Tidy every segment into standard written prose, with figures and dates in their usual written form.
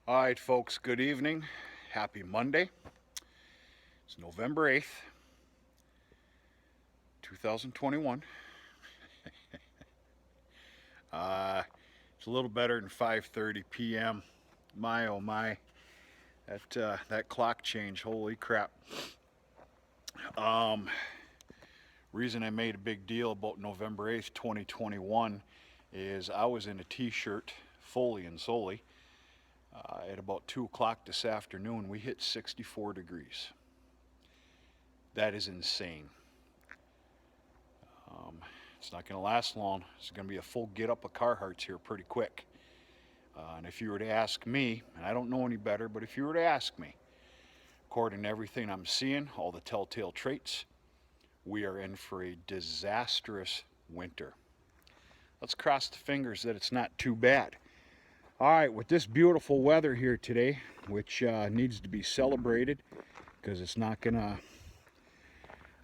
All right, folks, good evening. Happy Monday. It's November 8th, 2021. It's a little better than 5:30 p.m. My oh my, that clock change, holy crap. Um, Reason I made a big deal about November 8th, 2021 is I was in a t-shirt fully and solely. At about 2 o'clock this afternoon, we hit 64 degrees. That is insane. It's not going to last long. It's going to be a full get up of Carhartts here pretty quick. And if you were to ask me, and I don't know any better, but if you were to ask me, according to everything I'm seeing, all the telltale traits, we are in for a disastrous winter. Let's cross the fingers that it's not too bad. All right, with this beautiful weather here today, which needs to be celebrated because it's not going to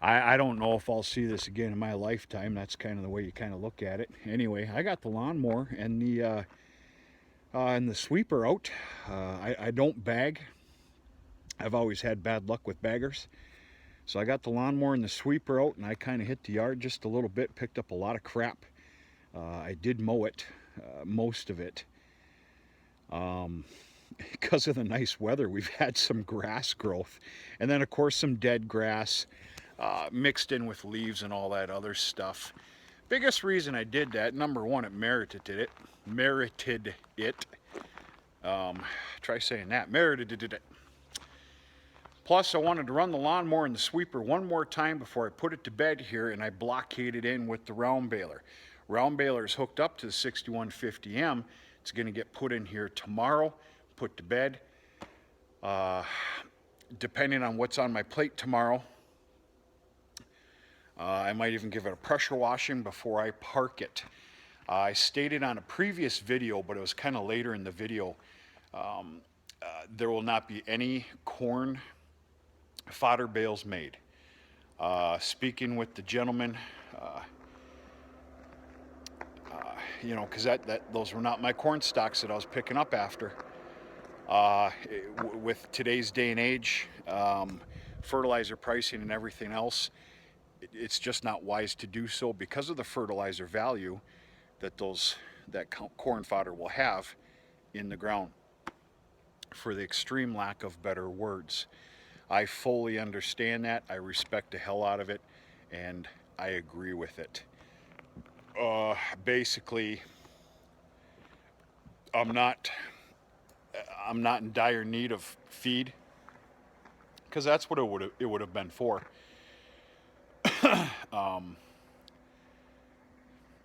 I don't know if I'll see this again in my lifetime. That's kind of the way you kind of look at it. Anyway, I got the lawnmower and the sweeper out. I don't bag. I've always had bad luck with baggers. So I got the lawnmower and the sweeper out, and I kind of hit the yard just a little bit, picked up a lot of crap. I did mow it, most of it. Because of the nice weather, we've had some grass growth. And then, of course, some dead grass. Mixed in with leaves and all that other stuff. Biggest reason I did that, number one, it merited it. Try saying that. Merited it. Plus, I wanted to run the lawnmower and the sweeper one more time before I put it to bed here, and I blockaded in with the round baler. Round baler is hooked up to the 6150M. It's going to get put in here tomorrow, put to bed. Depending on what's on my plate tomorrow, I might even give it a pressure washing before I park it. I stated on a previous video, but it was kind of later in the video, there will not be any corn fodder bales made. Speaking with the gentleman, because those were not my corn stalks that I was picking up after. With today's day and age, fertilizer pricing and everything else, it's just not wise to do so because of the fertilizer value that that corn fodder will have in the ground, for the extreme lack of better words. I fully understand that. I respect the hell out of it, and I agree with it. Basically, I'm not in dire need of feed, because that's what it would have been for.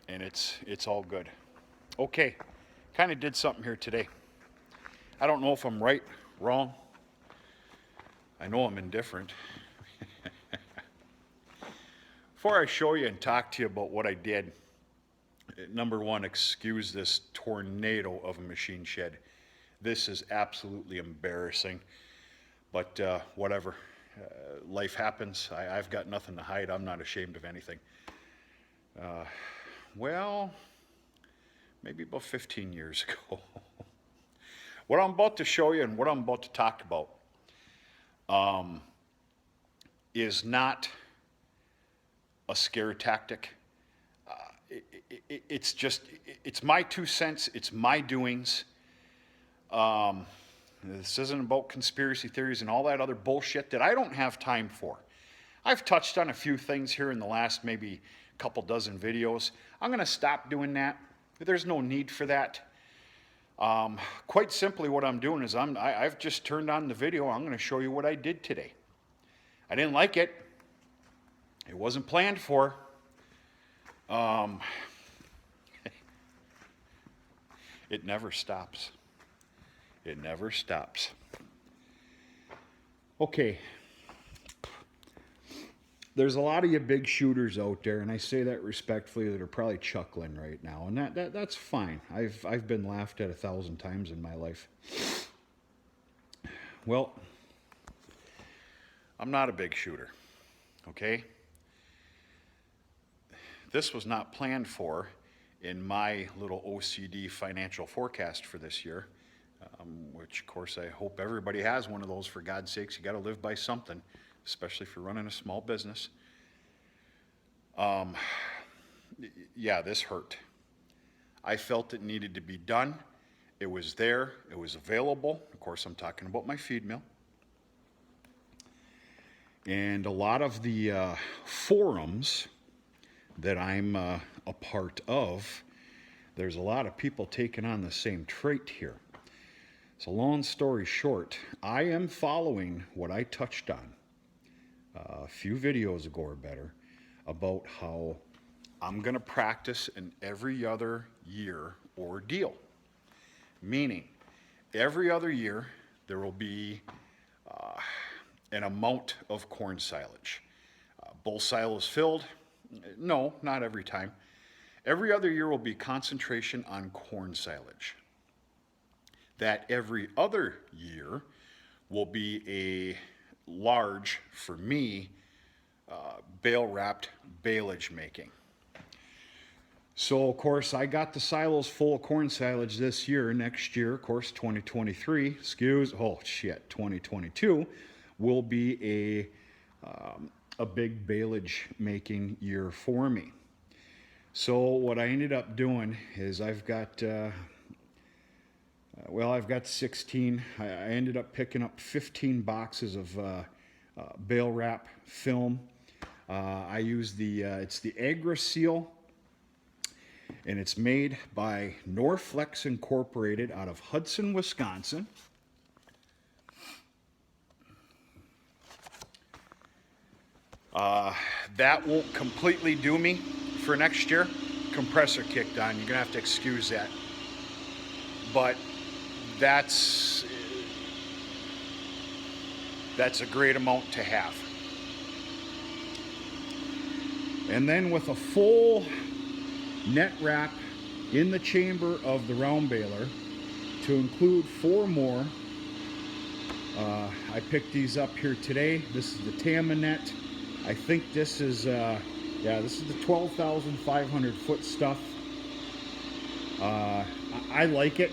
And it's all good. Okay, kind of did something here today. I don't know if I'm right, wrong. I know I'm indifferent. Before I show you and talk to you about what I did, number one, excuse this tornado of a machine shed. This is absolutely embarrassing, but whatever. Life happens. I've got nothing to hide. I'm not ashamed of anything. Well, maybe about 15 years ago. What I'm about to show you and what I'm about to talk about is not a scare tactic. It's my 2 cents. It's my doings. This isn't about conspiracy theories and all that other bullshit that I don't have time for. I've touched on a few things here in the last maybe couple dozen videos. I'm going to stop doing that. There's no need for that. Quite simply what I'm doing is I've just turned on the video. I'm going to show you what I did today. I didn't like it. It wasn't planned for. It never stops. It never stops. Okay. There's a lot of you big shooters out there, and I say that respectfully, that are probably chuckling right now, and that's fine. I've been laughed at 1,000 times in my life. Well, I'm not a big shooter, okay? This was not planned for in my little OCD financial forecast for this year. which of course I hope everybody has one of those. For God's sakes, you got to live by something, especially if you're running a small business. Yeah, this hurt. I felt it needed to be done. It was there. It was available. Of course, I'm talking about my feed mill. And a lot of the forums that I'm a part of, there's a lot of people taking on the same trait here. So long story short, I am following what I touched on a few videos ago or better about how I'm going to practice an every other year ordeal. Meaning, every other year there will be an amount of corn silage. Both silos filled? No, not every time. Every other year will be concentration on corn silage. That every other year will be a large, for me, bale wrapped baleage making. So of course I got the silos full of corn silage this year. Next year, of course, 2023, 2022 will be a big baleage making year for me. So what I ended up doing is I've got 16. I ended up picking up 15 boxes of bale wrap film. I use it's the AgriSeal, and it's made by Norflex Incorporated out of Hudson, Wisconsin. That won't completely do me for next year. Compressor kicked on. You're gonna have to excuse that. But that's a great amount to have. And then with a full net wrap in the chamber of the round baler, to include 4 more. I picked these up here today. This is the Tama net. I think this is this is the 12,500 foot stuff. I like it.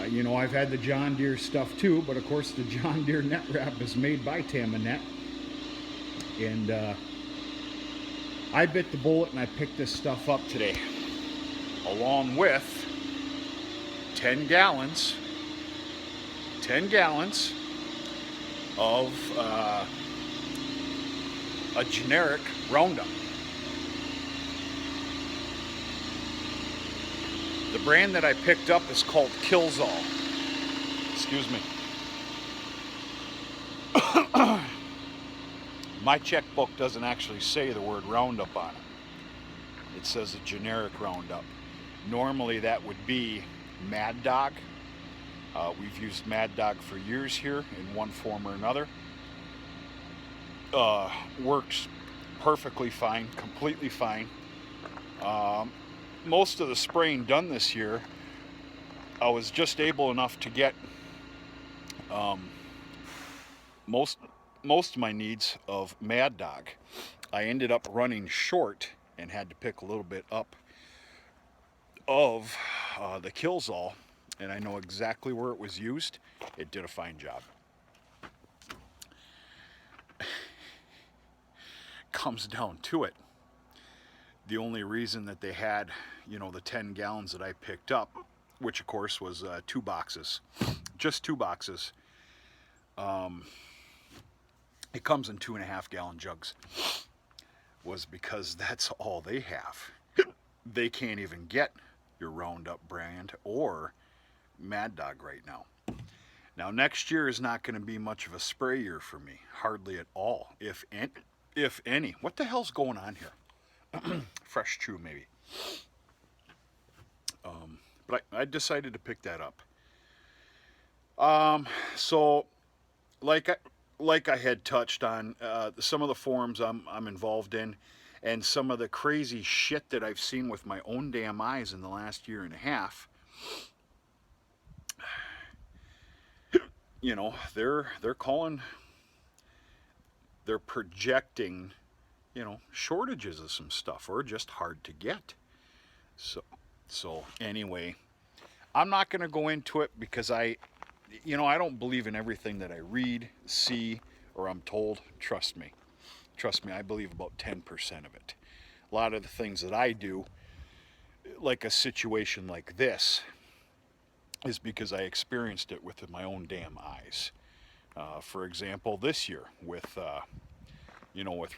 You know, I've had the John Deere stuff too, but of course the John Deere net wrap is made by Tama Net. And I bit the bullet and I picked this stuff up today, along with 10 gallons of a generic Roundup. The brand that I picked up is called Killzall. Excuse me. My checkbook doesn't actually say the word Roundup on it. It says a generic Roundup. Normally that would be Mad Dog. We've used Mad Dog for years here in one form or another. Works perfectly fine, completely fine. Most of the spraying done this year, I was just able enough to get most of my needs of Mad Dog. I ended up running short and had to pick a little bit up of the Killzall, and I know exactly where it was used. It did a fine job. Comes down to it. The only reason that they had, you know, the 10 gallons that I picked up, which of course was 2 boxes, just 2 boxes. It comes in 2.5 gallon jugs, was because that's all they have. They can't even get your Roundup brand or Mad Dog right now. Now next year is not going to be much of a spray year for me, hardly at all, if any. What the hell's going on here? Fresh chew maybe. But I decided to pick that up. So like I had touched on, some of the forums I'm involved in, and some of the crazy shit that I've seen with my own damn eyes in the last year and a half. You know, they're projecting, you know, shortages of some stuff, or just hard to get. So anyway, I'm not going to go into it because I don't believe in everything that I read, see, or I'm told. Trust me. Trust me, I believe about 10% of it. A lot of the things that I do, like a situation like this, is because I experienced it with my own damn eyes. For example, this year with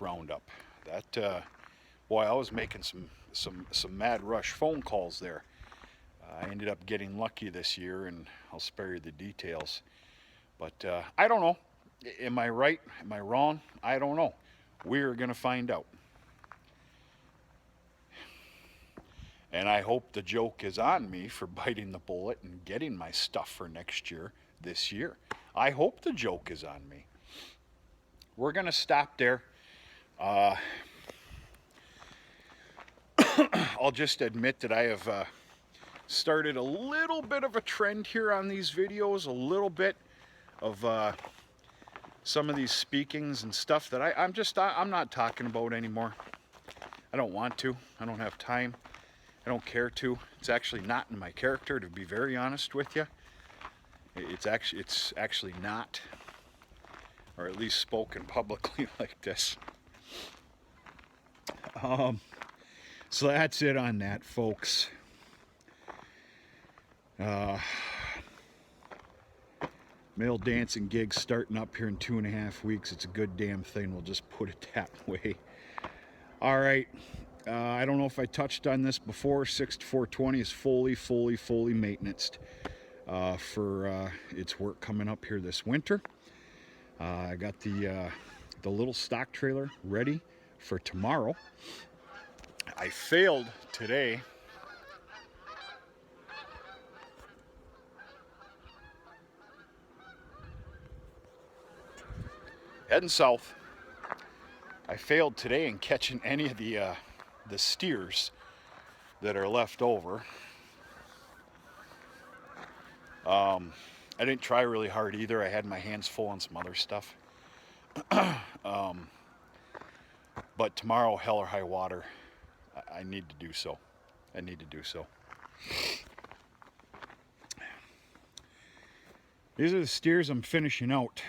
Roundup, boy, I was making some mad rush phone calls there. I ended up getting lucky this year, and I'll spare you the details. But I don't know. Am I right? Am I wrong? I don't know. We're going to find out. And I hope the joke is on me for biting the bullet and getting my stuff for next year, this year. I hope the joke is on me. We're going to stop there. I'll just admit that I have started a little bit of a trend here on these videos, a little bit of some of these speakings and stuff that I'm not talking about anymore. I don't want to. I don't have time. I don't care to. It's actually not in my character, to be very honest with you. It's actually not, or at least spoken publicly like this. So that's it on that, folks. Male dancing gigs starting up here in 2.5 weeks. It's a good damn thing. We'll just put it that way. All right. I don't know if I touched on this before. 6-4-20 is fully maintenanced for its work coming up here this winter. I got the little stock trailer ready for tomorrow. I failed today. Heading south. I failed today in catching any of the steers that are left over. I didn't try really hard either. I had my hands full on some other stuff. But tomorrow, hell or high water, I need to do so. I need to do so. These are the steers I'm finishing out,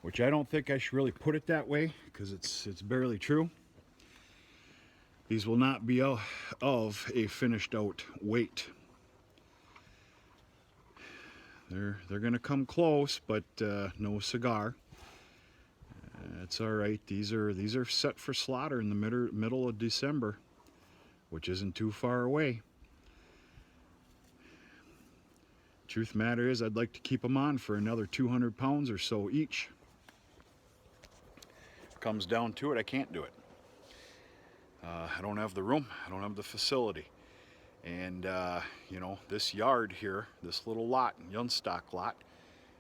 which I don't think I should really put it that way because it's barely true. These will not be of a finished out weight. They're gonna come close, but no cigar. That's all right. These are set for slaughter in the middle of December, which isn't too far away. Truth matter is, I'd like to keep them on for another 200 pounds or so each. Comes down to it, I can't do it. I don't have the room. I don't have the facility. And this yard here, this little lot, Livestock lot,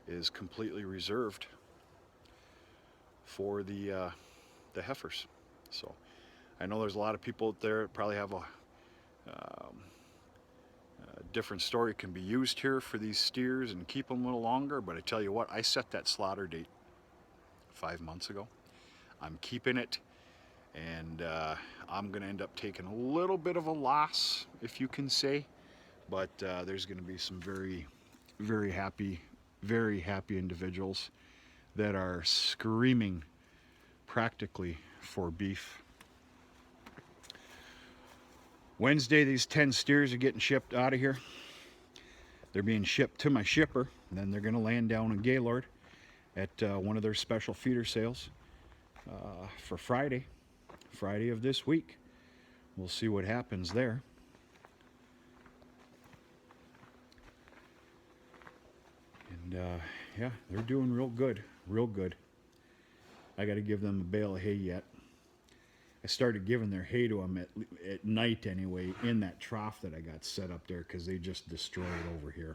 is completely reserved for the heifers. So I know there's a lot of people out there that probably have a different story can be used here for these steers and keep them a little longer. But I tell you what, I set that slaughter date 5 months ago. I'm keeping it, and I'm going to end up taking a little bit of a loss, if you can say, but there's going to be some very happy individuals that are screaming practically for beef. Wednesday, these 10 steers are getting shipped out of here. They're being shipped to my shipper, and then they're going to land down in Gaylord at one of their special feeder sales for Friday of this week. We'll see what happens there. And yeah, they're doing real good. I got to give them a bale of hay yet. I started giving their hay to them at night anyway, in that trough that I got set up there, because they just destroy it over here.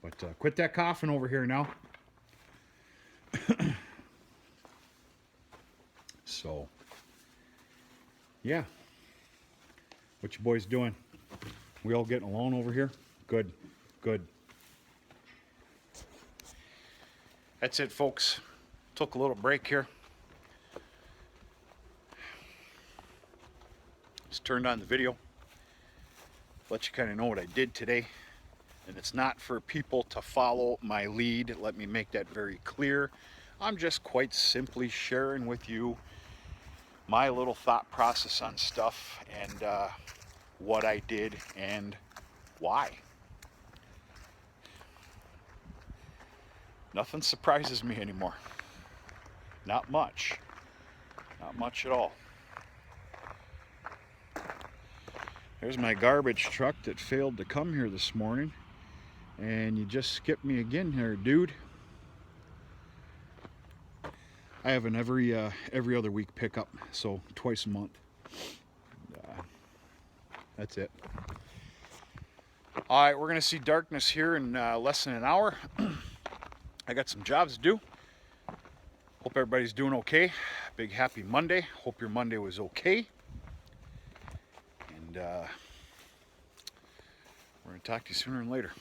But quit that coughing over here now. So, yeah. What you boys doing? We all getting along over here? Good. That's it, folks. Took a little break here. Just turned on the video. let you kind of know what I did today. And it's not for people to follow my lead. Let me make that very clear. I'm just quite simply sharing with you my little thought process on stuff and what I did and why. Nothing surprises me anymore. Not much. Not much at all. There's my garbage truck that failed to come here this morning. And you just skipped me again here, dude. I have an every other week pickup, so twice a month. That's it. All right, we're gonna see darkness here in less than an hour. I got some jobs to do. Hope everybody's doing okay. Big happy Monday. Hope your Monday was okay. And we're gonna talk to you sooner than later.